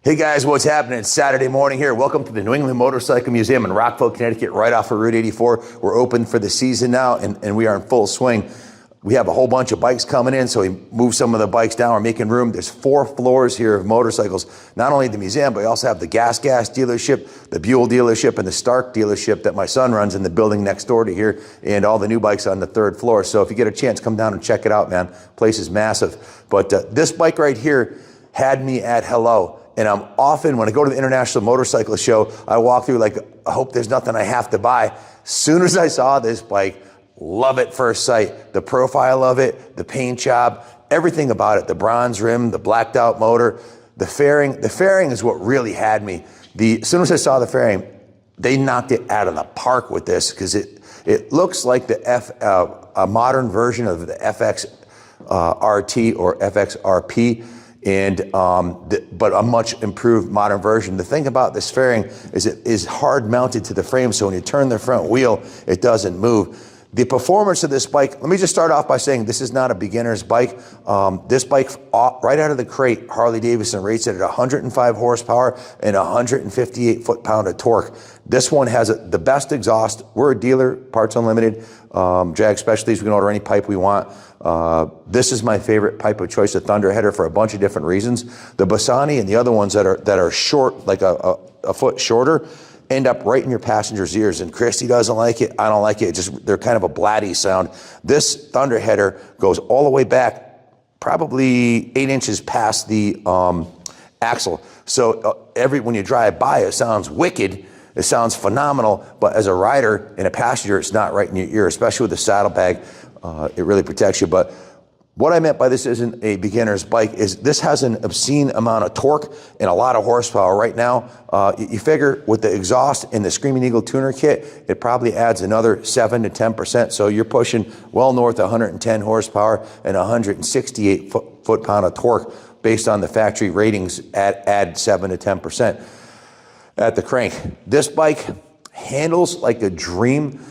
Hey guys, what's happening? It's Saturday morning here. Welcome to the New England Motorcycle Museum in Rockville, Connecticut, right off of Route 84. We're open for the season now, and we are in full swing. We have a whole bunch of bikes coming in, so we moved some of the bikes down. We're making room. There's 4 floors here of motorcycles. Not only the museum, but we also have the Gas dealership, the Buell dealership, and the Stark dealership that my son runs in the building next door to here, and all the new bikes on the 3rd floor. So if you get a chance, come down and check it out, man. Place is massive. But this bike right here had me at hello. And I'm often, when I go to the International Motorcycle Show, I walk through like, I hope there's nothing I have to buy. Soon as I saw this bike, love at first sight. The profile of it, the paint job, everything about it. The bronze rim, the blacked out motor, the fairing. The fairing is what really had me. As soon as I saw the fairing, they knocked it out of the park with this because it looks like a modern version of the Fxlr-St or Fxlr-P. But a much improved modern version. The thing about this fairing is it is hard mounted to the frame, so when you turn the front wheel, it doesn't move. The performance of this bike, let me just start off by saying this is not a beginner's bike. This bike, right out of the crate, Harley-Davidson rates it at 105 horsepower and 158 foot-pound of torque. This one has the best exhaust. We're a dealer, Parts Unlimited, Jag Specialties. We can order any pipe we want. This is my favorite pipe of choice, a Thunderheader, for a bunch of different reasons. The Bassani and the other ones that are short, like a foot shorter, end up right in your passenger's ears. And Christy doesn't like it. I don't like it. They're kind of a blatty sound. This Thunderheader goes all the way back, probably 8 inches past the axle. So when you drive by, it sounds wicked. It sounds phenomenal. But as a rider and a passenger, it's not right in your ear, especially with the saddlebag. It really protects you. But what I meant by this isn't a beginner's bike is this has an obscene amount of torque and a lot of horsepower. Right now, you figure with the exhaust and the Screaming Eagle tuner kit, it probably adds another 7 to 10%. So you're pushing well north of 110 horsepower and 168 foot-pound of torque based on the factory ratings add 7 to 10% at the crank. This bike handles like a dream.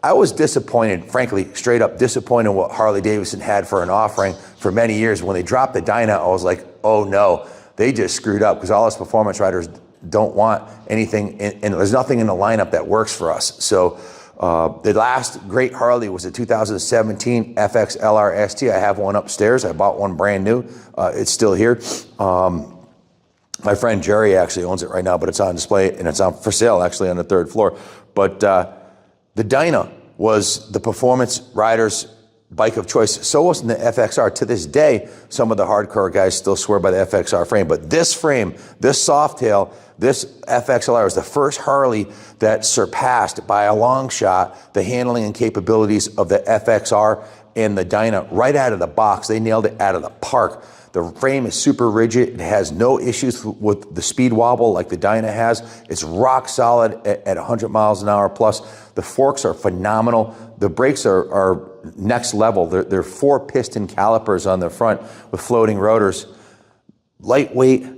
I was disappointed, frankly, straight up disappointed in what Harley-Davidson had for an offering for many years. When they dropped the Dyna, I was like, oh no, they just screwed up because all us performance riders don't want anything, and there's nothing in the lineup that works for us. So the last great Harley was the 2017 Fxlr-St. I have one upstairs. I bought one brand new. It's still here. My friend Jerry actually owns it right now, but it's on display and it's on for sale actually on the 3rd floor. But the Dyna was the performance rider's bike of choice. So wasn't the FXR. To this day, some of the hardcore guys still swear by the FXR frame. But this frame, this Softail, this FXLR was the first Harley that surpassed by a long shot the handling and capabilities of the FXR and the Dyna right out of the box. They nailed it out of the park. The frame is super rigid. It has no issues with the speed wobble like the Dyna has. It's rock solid at 100 miles an hour plus. The forks are phenomenal. The brakes are next level. They're 4 piston calipers on the front with floating rotors. Lightweight,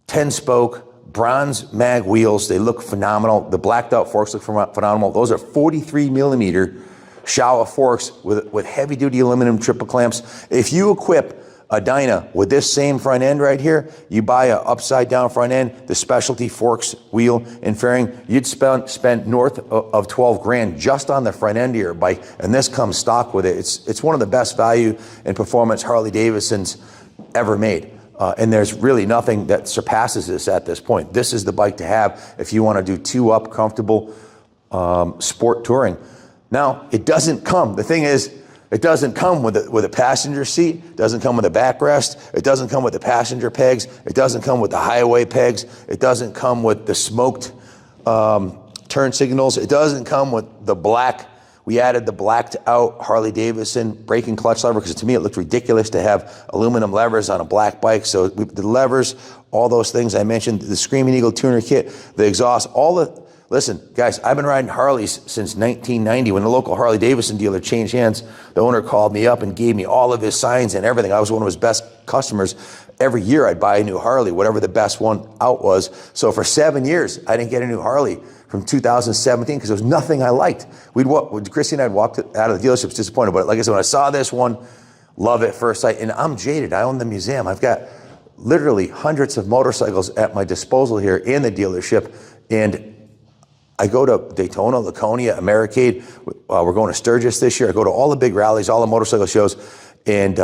10-spoke, bronze mag wheels. They look phenomenal. The blacked out forks look phenomenal. Those are 43 millimeter Showa forks with heavy duty aluminum triple clamps. If you equip a Dyna with this same front end right here, you buy a upside down front end, the specialty forks, wheel, and fairing, you'd spend north of 12 grand just on the front end of your bike, and this comes stock with it. It's one of the best value and performance Harley-Davidson's ever made. And there's really nothing that surpasses this at this point. This is the bike to have if you want to do 2-up comfortable sport touring. Now, it doesn't come. The thing is, it doesn't come with a passenger seat. It doesn't come with a backrest. It doesn't come with the passenger pegs. It doesn't come with the highway pegs. It doesn't come with the smoked turn signals. It doesn't come with the black. We added the blacked out Harley-Davidson brake and clutch lever because to me it looked ridiculous to have aluminum levers on a black bike. So the levers, all those things I mentioned, the Screaming Eagle tuner kit, the exhaust, listen, guys, I've been riding Harleys since 1990. When the local Harley-Davidson dealer changed hands, the owner called me up and gave me all of his signs and everything. I was one of his best customers. Every year I'd buy a new Harley, whatever the best one out was. So for 7 years, I didn't get a new Harley from 2017 because there was nothing I liked. Christy and I'd walked out of the dealerships disappointed. But like I said, when I saw this one, love at first sight. And I'm jaded. I own the museum. I've got literally hundreds of motorcycles at my disposal here in the dealership. And I go to Daytona, Laconia, Americade. We're going to Sturgis this year. I go to all the big rallies, all the motorcycle shows. And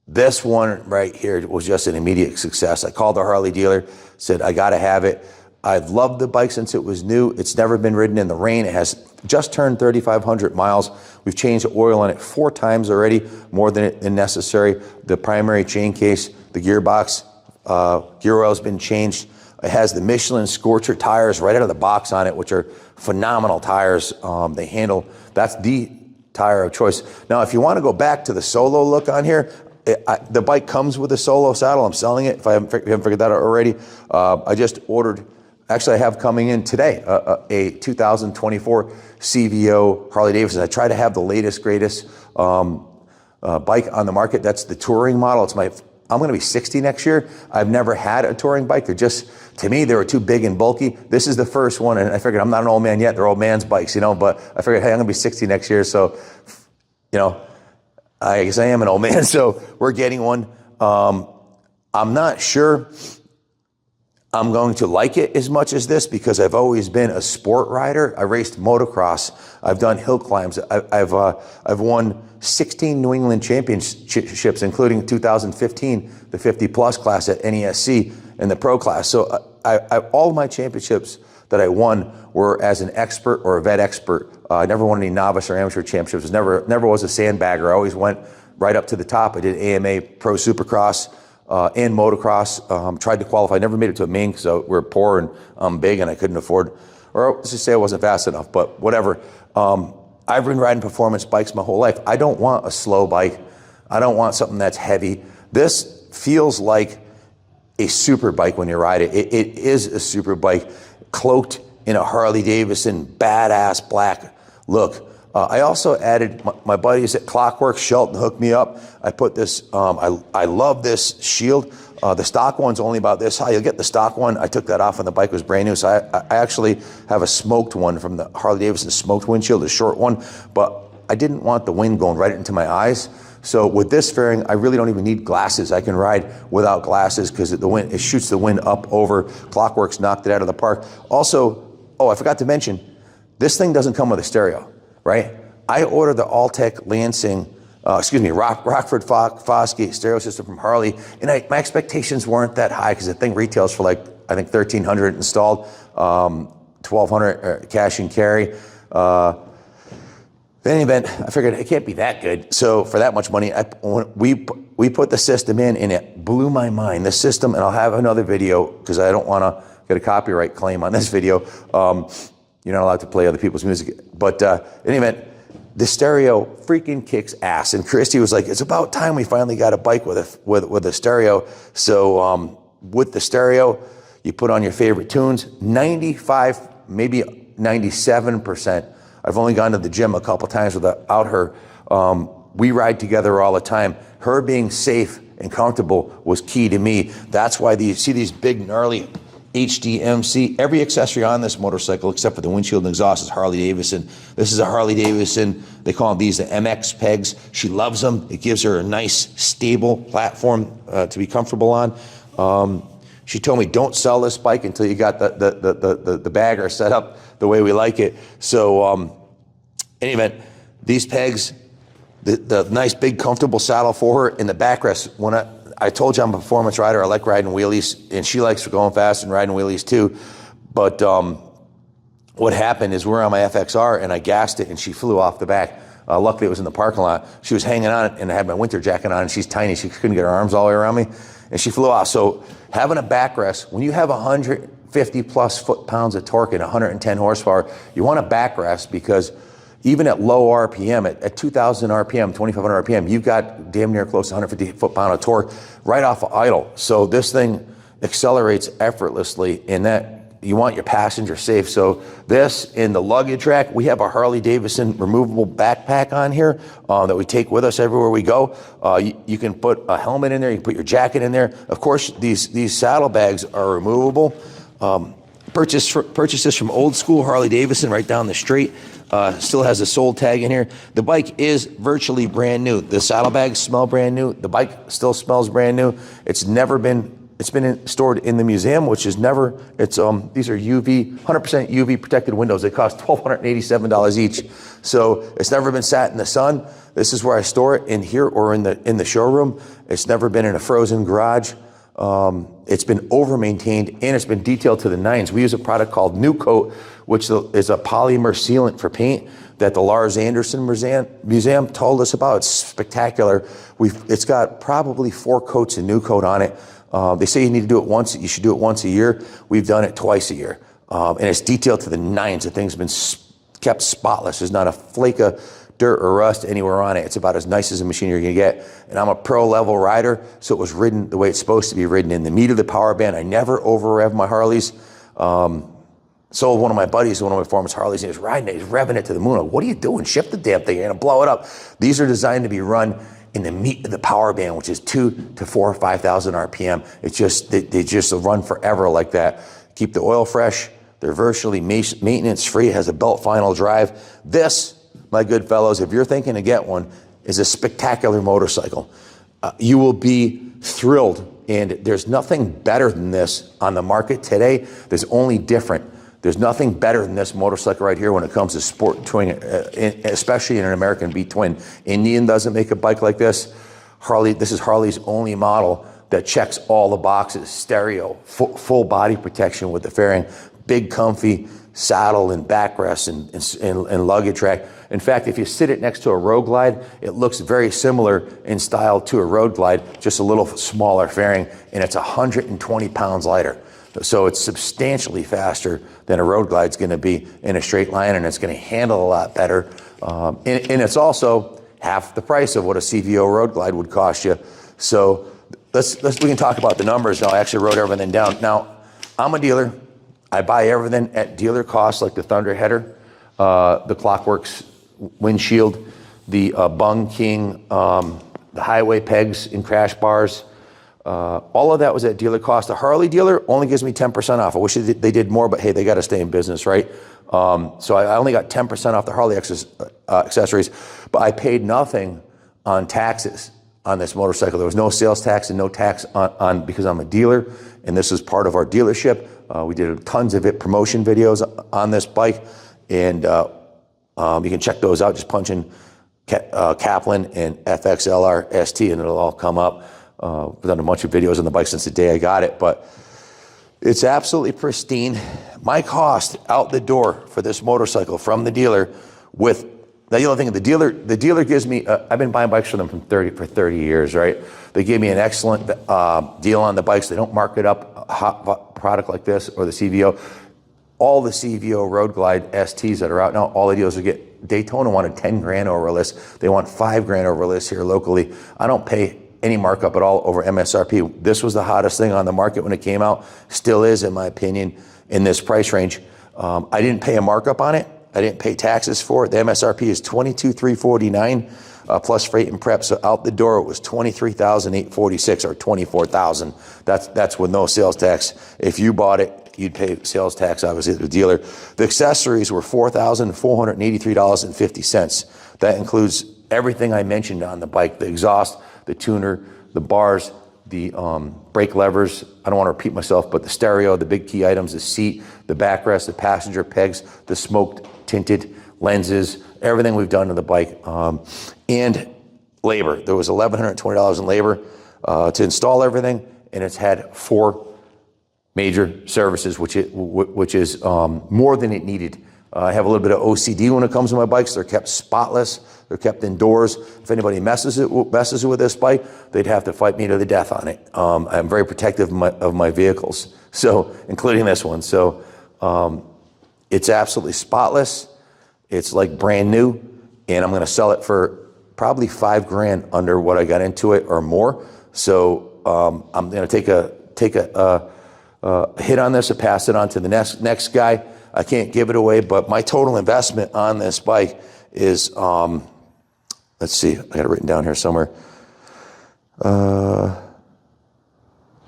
this one right here was just an immediate success. I called the Harley dealer, said, I got to have it. I've loved the bike since it was new. It's never been ridden in the rain. It has just turned 3,500 miles. We've changed the oil on it 4 times already, more than necessary. The primary chain case, the gearbox, gear oil has been changed. It has the Michelin Scorcher tires right out of the box on it, which are phenomenal tires. They handle, that's the tire of choice. Now, if you want to go back to the Solo look on here, the bike comes with a Solo saddle. I'm selling it, if you haven't figured that out already. I just ordered, actually I have coming in today, a 2024 CVO Harley-Davidson. I try to have the latest, greatest bike on the market. That's the touring model. I'm going to be 60 next year. I've never had a touring bike. They're just, to me, they were too big and bulky. This is the first one, and I figured I'm not an old man yet. They're old man's bikes, you know, but I figured, hey, I'm going to be 60 next year, so, you know, I guess I am an old man, so we're getting one. I'm not sure I'm going to like it as much as this because I've always been a sport rider. I raced motocross. I've done hill climbs. I've won 16 New England championships, including 2015, the 50 plus class at NESC and the pro class. So all of my championships that I won were as an expert or a vet expert. I never won any novice or amateur championships. Never was a sandbagger. I always went right up to the top. I did AMA Pro Supercross and motocross. Tried to qualify. Never made it to a main because we're poor and I'm big and I couldn't afford, or let's just say I wasn't fast enough, but whatever. I've been riding performance bikes my whole life. I don't want a slow bike. I don't want something that's heavy. This feels like a super bike when you ride it. It is a super bike cloaked in a Harley-Davidson badass black look. I also added, my buddies at Clockwork, Shelton hooked me up. I put this, I love this shield. The stock one's only about this high. You'll get the stock one. I took that off when the bike was brand new. So I actually have a smoked one from the Harley-Davidson smoked windshield, a short one, but I didn't want the wind going right into my eyes. So with this fairing, I really don't even need glasses. I can ride without glasses because it shoots the wind up over. Clockworks knocked it out of the park. Also, oh, I forgot to mention, this thing doesn't come with a stereo, right? I ordered the Alltech Lansing, Rockford Foskey stereo system from Harley, and my expectations weren't that high because the thing retails for like, I think $1,300 installed, $1,200 cash and carry. In any event, I figured it can't be that good. So for that much money, we put the system in and it blew my mind. The system, and I'll have another video because I don't want to get a copyright claim on this video. You're not allowed to play other people's music. But in any event, the stereo freaking kicks ass. And Christy was like, it's about time we finally got a bike with a stereo. So with the stereo, you put on your favorite tunes, 95, maybe 97%. I've only gone to the gym a couple times without her. We ride together all the time. Her being safe and comfortable was key to me. That's why you see these big gnarly HDMC. Every accessory on this motorcycle except for the windshield and exhaust is Harley-Davidson. This is a Harley-Davidson. They call these the MX pegs. She loves them. It gives her a nice, stable platform to be comfortable on. She told me, don't sell this bike until you got the bagger set up the way we like it. So in any event, these pegs, the nice big comfortable saddle for her in the backrest. When I told you I'm a performance rider, I like riding wheelies, and she likes going fast and riding wheelies too. But what happened is we're on my FXR and I gassed it and she flew off the back. Luckily it was in the parking lot. She was hanging on it and I had my winter jacket on and she's tiny. She couldn't get her arms all the way around me and she flew off. So having a backrest, when you have 150 plus foot-pounds of torque and 110 horsepower, you want a backrest because even at low RPM, at 2,000 RPM, 2,500 RPM, you've got damn near close to 150 foot-pound of torque right off of idle. So this thing accelerates effortlessly in that you want your passenger safe. So this in the luggage rack, we have a Harley-Davidson removable backpack on here that we take with us everywhere we go. You can put a helmet in there, you can put your jacket in there. Of course, these saddlebags are removable. Purchased this from Old School Harley-Davidson right down the street. Still has a sold tag in here. The bike is virtually brand new. The saddlebags smell brand new. The bike still smells brand new. It's been stored in the museum, which is never, these are 100% UV protected windows. They cost $1,287 each. So it's never been sat in the sun. This is where I store it, in here or in the showroom. It's never been in a frozen garage. It's been over-maintained, and it's been detailed to the nines. We use a product called New Coat, which is a polymer sealant for paint that the Lars Anderson Museum told us about. It's spectacular. It's got probably 4 coats of New Coat on it. They say you need to do it once. You should do it once a year. We've done it twice a year, and it's detailed to the nines. The thing's been kept spotless. There's not a flake of dirt or rust anywhere on it. It's about as nice as a machine you're gonna get. And I'm a pro level rider, so it was ridden the way it's supposed to be ridden, in the meat of the power band. I never over rev my Harleys. Sold one of my buddies, one of my performance Harleys, and he was riding it, he's revving it to the moon. Like, what are you doing? Shift the damn thing, you're gonna blow it up. These are designed to be run in the meat of the power band, which is 2,000 to 4,000 or 5,000 RPM. It's just, they just run forever like that. Keep the oil fresh. They're virtually maintenance free. It has a belt final drive. This, my good fellows, if you're thinking to get one, is a spectacular motorcycle. You will be thrilled, and there's nothing better than this on the market today. There's only different. There's nothing better than this motorcycle right here when it comes to sport touring, especially in an American B twin. Indian doesn't make a bike like this. This is Harley's only model that checks all the boxes. Stereo, full body protection with the fairing, big comfy saddle and backrest and luggage rack. In fact, if you sit it next to a Road Glide, it looks very similar in style to a Road Glide, just a little smaller fairing, and it's 120 pounds lighter. So it's substantially faster than a Road Glide's gonna be in a straight line, and it's gonna handle a lot better. And it's also half the price of what a CVO Road Glide would cost you. So we can talk about the numbers now. I actually wrote everything down. Now, I'm a dealer. I buy everything at dealer cost, like the Thunder Header, the Clockworks windshield, the Bung King, the highway pegs and crash bars. All of that was at dealer cost. The Harley dealer only gives me 10% off. I wish they did more, but hey, they got to stay in business, right? So I only got 10% off the Harley accessories, but I paid nothing on taxes on this motorcycle. There was no sales tax and no tax on because I'm a dealer, and this is part of our dealership. We did tons of promotion videos on this bike, and you can check those out. Just punch in Kaplan and Fxlr-St, and it'll all come up. I've done a bunch of videos on the bike since the day I got it, but it's absolutely pristine. My cost out the door for this motorcycle from the dealer, with the other thing, the dealer gives me, I've been buying bikes from them for 30 years, right? They gave me an excellent deal on the bikes. They don't mark it up, a hot product like this or the CVO. All the CVO Road Glide STs that are out now, all the dealers will get. Daytona wanted 10 grand over list. They want 5 grand over list here locally. I don't pay any markup at all over MSRP. This was the hottest thing on the market when it came out. Still is, in my opinion, in this price range. I didn't pay a markup on it. I didn't pay taxes for it. The MSRP is $22,349 plus freight and prep. So out the door, it was $23,846 or $24,000. That's with no sales tax. If you bought it, you'd pay sales tax, obviously, to the dealer. The accessories were $4,483.50. That includes everything I mentioned on the bike: the exhaust, the tuner, the bars, the brake levers. I don't want to repeat myself, but the stereo, the big key items, the seat, the backrest, the passenger pegs, the smoked tinted lenses, everything we've done to the bike, and labor. There was $1,120 in labor to install everything, and it's had 4 major services, which is more than it needed. I have a little bit of OCD when it comes to my bikes. They're kept spotless. They're kept indoors. If anybody messes with this bike, they'd have to fight me to the death on it. I'm very protective of my vehicles, so including this one. So it's absolutely spotless. It's like brand new, and I'm going to sell it for probably 5 grand under what I got into it or more. So I'm going to take a hit on this and pass it on to the next guy. I can't give it away, but my total investment on this bike is, let's see, I got it written down here somewhere.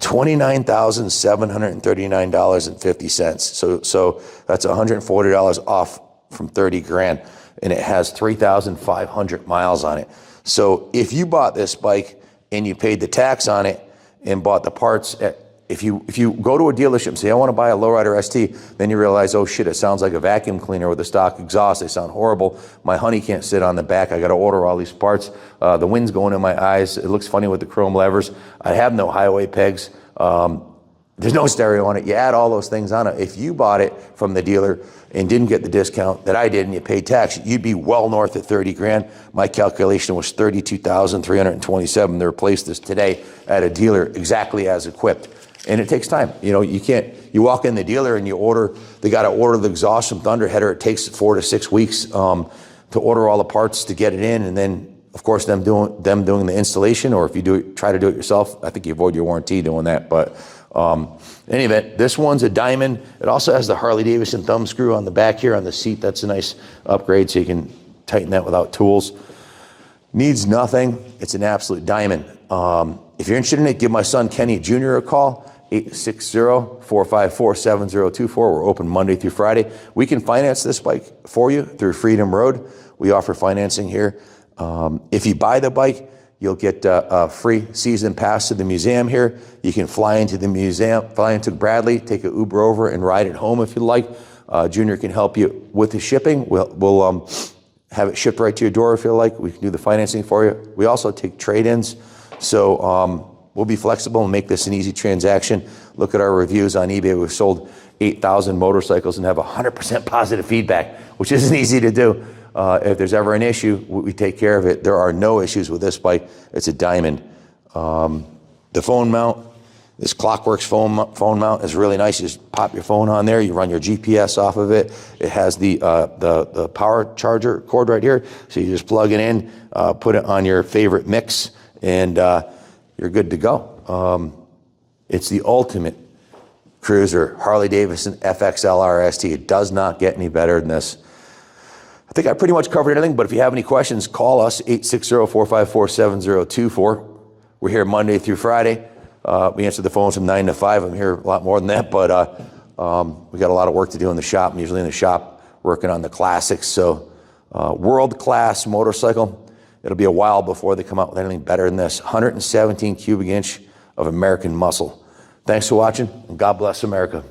$29,739.50. So that's $140 off from 30 grand, and it has 3,500 miles on it. So if you bought this bike and you paid the tax on it and bought the parts if you go to a dealership and say, I want to buy a lowrider ST, then you realize, oh shit, it sounds like a vacuum cleaner with a stock exhaust. They sound horrible. My honey can't sit on the back. I got to order all these parts. The wind's going in my eyes. It looks funny with the chrome levers. I have no highway pegs. There's no stereo on it. You add all those things on it. If you bought it from the dealer and didn't get the discount that I did and you paid tax, you'd be well north of 30 grand. My calculation was 32,327 to replace this today at a dealer exactly as equipped. And it takes time. You know, you walk in the dealer and they got to order the exhaust from Thunderheader. It takes 4 to 6 weeks to order all the parts to get it in. And then, of course, them doing the installation, or if you try to do it yourself, I think you avoid your warranty doing that. But in any event, this one's a diamond. It also has the Harley-Davidson thumb screw on the back here on the seat. That's a nice upgrade, so you can tighten that without tools. Needs nothing. It's an absolute diamond. If you're interested in it, give my son Kenny Jr. a call, 860-454-7024. We're open Monday through Friday. We can finance this bike for you through Freedom Road. We offer financing here. If you buy the bike, you'll get a free season pass to the museum here. You can fly into the museum, fly into Bradley, take an Uber over and ride it home if you like. Junior can help you with the shipping. We'll have it shipped right to your door if you like. We can do the financing for you. We also take trade-ins. So we'll be flexible and make this an easy transaction. Look at our reviews on eBay. We've sold 8,000 motorcycles and have 100% positive feedback, which isn't easy to do. If there's ever an issue, we take care of it. There are no issues with this bike. It's a diamond. The phone mount, this Clockworks phone mount is really nice. You just pop your phone on there. You run your GPS off of it. It has the power charger cord right here. So you just plug it in, put it on your favorite mix, and you're good to go. It's the ultimate cruiser, Harley-Davidson Fxlr-St. It does not get any better than this. I think I pretty much covered everything, but if you have any questions, call us, 860-454-7024. We're here Monday through Friday. We answer the phones from 9 to 5. I'm here a lot more than that, but we got a lot of work to do in the shop. I'm usually in the shop working on the classics. So world-class motorcycle. It'll be a while before they come out with anything better than this. 117 cubic inch of American muscle. Thanks for watching, and God bless America.